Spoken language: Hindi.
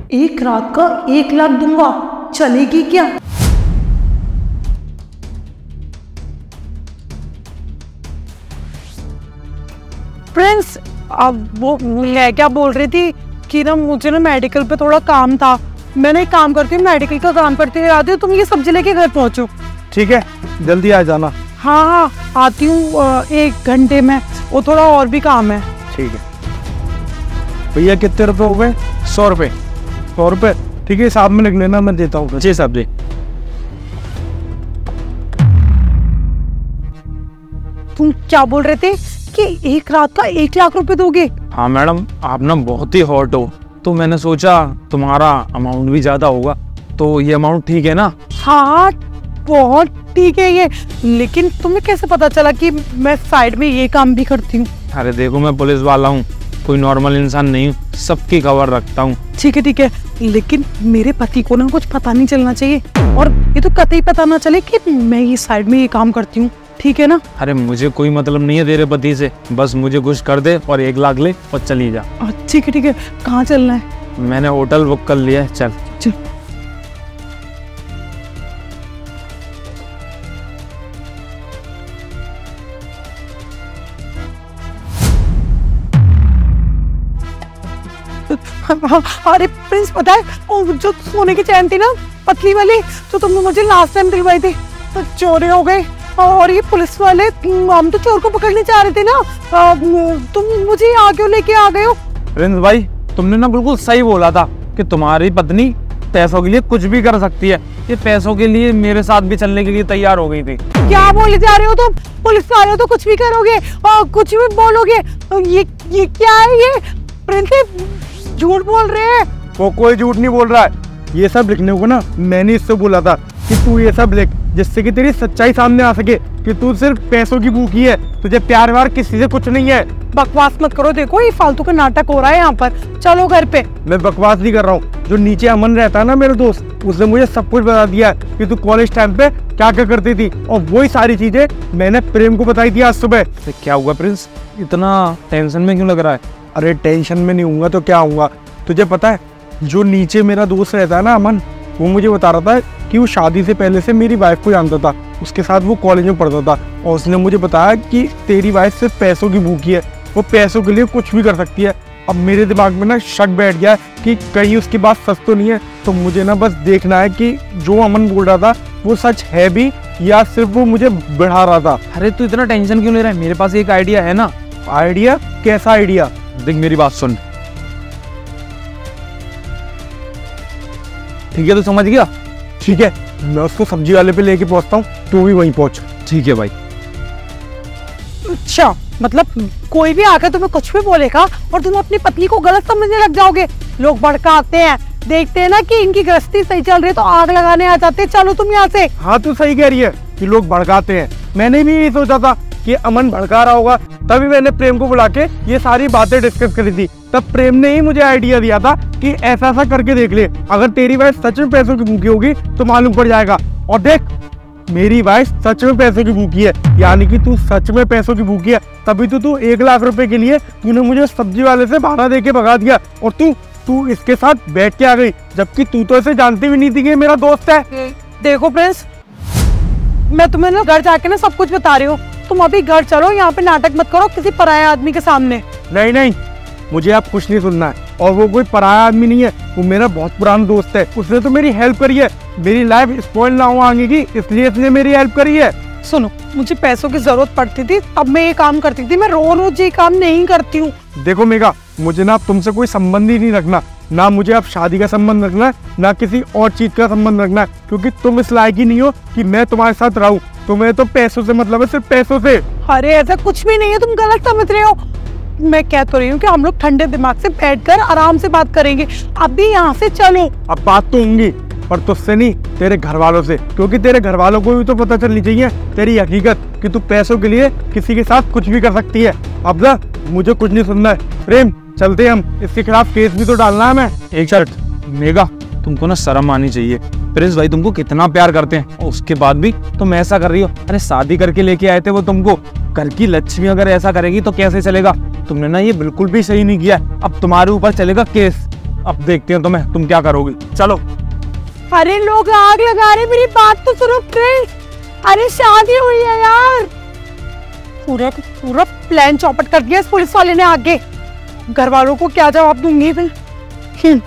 एक रात का 1 लाख दूंगा, चलेगी क्या? प्रिंस, अब वो मैं क्या बोल रही थी कि ना मुझे ना मेडिकल पे थोड़ा काम था। मैंने एक काम करती हूँ, मेडिकल का काम करते हुए आती हूँ, तुम ये सब्जी लेके घर पहुँचो। ठीक है, जल्दी आ जाना। हाँ आती हूँ 1 घंटे में, वो थोड़ा और भी काम है। ठीक है भैया, कितने रुपए हो गए? 100 रुपये। 100 रुपये ठीक है, हिसाब में लिख लेना, मैं देता हूँ। जी साहब जी। तुम क्या बोल रहे थे कि एक रात का 1 लाख रुपए दोगे? हाँ मैडम, आप ना बहुत ही हॉट हो, तो मैंने सोचा तुम्हारा अमाउंट भी ज्यादा होगा, तो ये अमाउंट ठीक है ना? हाँ बहुत ठीक है ये, लेकिन तुम्हें कैसे पता चला कि मैं साइड में ये काम भी करती हूँ? अरे देखो, मैं पुलिस वाला हूँ, कोई नॉर्मल इंसान नहीं हूँ, सबकी खबर रखता हूँ। ठीक है, लेकिन मेरे पति को ना कुछ पता नहीं चलना चाहिए, और ये तो कतई पता ना चले कि मैं ये साइड में ये काम करती हूँ, ठीक है ना? अरे मुझे कोई मतलब नहीं है तेरे पति से, बस मुझे कुछ कर दे और 1 लाख ले और चली जा। ठीक है, कहाँ चलना है? मैंने होटल बुक कर लिया है, चल। अरे प्रिंस, पता है जो सोने की चैन थी ना, पतली वाली, जो तुमने मुझे लास्ट टाइम दिलवाई थी, तो चोरी हो गई, और ये पुलिस वाले, हम तो चोर को पकड़ने चाह रहे थे ना, तुम मुझे यहाँ क्यों लेके आ गए हो? प्रिंस भाई, तुमने ना बिल्कुल सही बोला था कि तुम्हारी पत्नी पैसों के लिए कुछ भी कर सकती है। ये पैसों के लिए मेरे साथ भी चलने के लिए तैयार हो गई थी। क्या बोले जा रहे हो तुम? पुलिस वाले हो तो कुछ भी करोगे और कुछ भी बोलोगे। ये क्या है? ये प्रिंस झूठ बोल रहे हैं। वो कोई झूठ नहीं बोल रहा है, ये सब लिखने को ना मैंने इससे बोला था कि तू ये सब लिख, जिससे कि तेरी सच्चाई सामने आ सके कि तू सिर्फ पैसों की भूखी है, तुझे प्यार व्यार किसी से कुछ नहीं है। बकवास मत करो, देखो ये फालतू का नाटक हो रहा है यहाँ पर, चलो घर पे। मैं बकवास नहीं कर रहा हूँ, जो नीचे अमन रहता है ना मेरा दोस्त, उसने मुझे सब कुछ बता दिया कि तू कॉलेज टाइम पे क्या क्या करती थी, और वही सारी चीजें मैंने प्रेम को बताई थी आज सुबह। क्या हुआ प्रिंस, इतना टेंशन में क्यों लग रहा है? अरे टेंशन में नहीं होऊंगा तो क्या होऊंगा, तुझे पता है जो नीचे मेरा दोस्त रहता है ना अमन, वो मुझे बता रहा था कि वो शादी से पहले से मेरी वाइफ को जानता था, उसके साथ वो कॉलेज में पढ़ता था, और उसने मुझे बताया कि तेरी वाइफ सिर्फ पैसों की भूखी है, वो पैसों के लिए कुछ भी कर सकती है। अब मेरे दिमाग में ना शक बैठ गया कि कहीं उसकी बात सच तो नहीं है, तो मुझे ना बस देखना है कि जो अमन बोल रहा था वो सच है भी या सिर्फ वो मुझे बढ़ा रहा था। अरे तू इतना टेंशन क्यों ले रहा है, मेरे पास एक आइडिया है ना। आइडिया? कैसा आइडिया? देख मेरी बात सुन, ठीक है तू समझ गया? ठीक है, मैं उसको सब्जी वाले पे लेके पहुंचता हूँ, तू भी वहीं पहुंच। ठीक है भाई। अच्छा, मतलब कोई भी आकर तुम्हें कुछ भी बोलेगा और तुम अपनी पत्नी को गलत समझने लग जाओगे। लोग भड़का आते हैं, देखते हैं ना कि इनकी गृहस्थी सही चल रही है तो आग लगाने आ जाते हैं। चलो तुम यहाँ से। हाँ तू सही कह रही है कि लोग भड़काते हैं, मैंने भी यही सोचा था कि अमन भड़का रहा होगा, तभी मैंने प्रेम को बुला के ये सारी बातें डिस्कस करी थी। तब प्रेम ने ही मुझे आइडिया दिया था कि ऐसा ऐसा करके देख ले, अगर तेरी वाइफ सच में पैसों की भूखी होगी तो मालूम पड़ जाएगा। और देख, मेरी वाइफ सच में पैसों की भूखी है, यानी कि तू सच में पैसों की भूखी है, तभी तो तू 1 लाख रुपए के लिए तूने मुझे सब्जी वाले से भाड़ा दे के भगा दिया, और तू इसके साथ बैठ के आ गई, जबकि तू तो इसे जानती भी नहीं थी कि मेरा दोस्त है। देखो प्रिंस, मैं तुम्हें ना घर जाके ना सब कुछ बता रही हूँ, तुम अभी घर चलो, यहाँ पे नाटक मत करो किसी पराये आदमी के सामने। नहीं, मुझे अब कुछ नहीं सुनना है, और वो कोई पराया आदमी नहीं है, वो मेरा बहुत पुराना दोस्त है, उसने तो मेरी हेल्प करी है, मेरी लाइफ स्पॉइल ना हो आगे की, इसलिए इसने मेरी हेल्प करी है। सुनो, मुझे पैसों की जरूरत पड़ती थी तब मैं ये काम करती थी, मैं रोज ये काम नहीं करती हूँ। देखो मेघा, मुझे ना तुमसे कोई संबंध ही नहीं रखना, ना मुझे अब शादी का संबंध रखना है, ना किसी और चीज का संबंध रखना है, क्योंकि तुम इस लायक ही नहीं हो कि मैं तुम्हारे साथ रहूं। तुम्हें तो पैसों से मतलब है, सिर्फ पैसों से। अरे ऐसा कुछ भी नहीं है, तुम गलत समझ रहे हो। मैं कह तो रही हूँ कि हम लोग ठंडे दिमाग से बैठकर आराम से बात करेंगे, अभी यहाँ से चलो। अब बात तो होंगी, पर तुझसे नहीं, तेरे घर वालों से, क्योंकि तेरे घर वालों को भी तो पता चलनी चाहिए तेरी हकीकत कि तू पैसों के लिए किसी के साथ कुछ भी कर सकती है। अब ना मुझे कुछ नहीं सुनना है, प्रेम चलते हम, इसके खिलाफ केस भी तो डालना है। मैं एक शर्ट, मेघा तुमको ना शर्म आनी चाहिए, प्रिंस भाई तुमको कितना प्यार करते हैं और उसके बाद भी तुम ऐसा कर रही हो। अरे शादी करके लेके आए थे वो तुमको, घर की लक्ष्मी अगर ऐसा करेगी तो कैसे चलेगा? तुमने ना ये बिल्कुल भी सही नहीं किया, अब तुम्हारे ऊपर चलेगा केस। अब देखते हैं तुम क्या करोगी। चलो। अरे लोग आग लगा रहे, मेरी बात तो सुनो प्रिंस। अरे शादी हुई है यार। पूरा पूरा प्लान चौपट कर दिया इस पुलिस वाले ने आगे। घर वालों को क्या जवाब दूंगी फिर।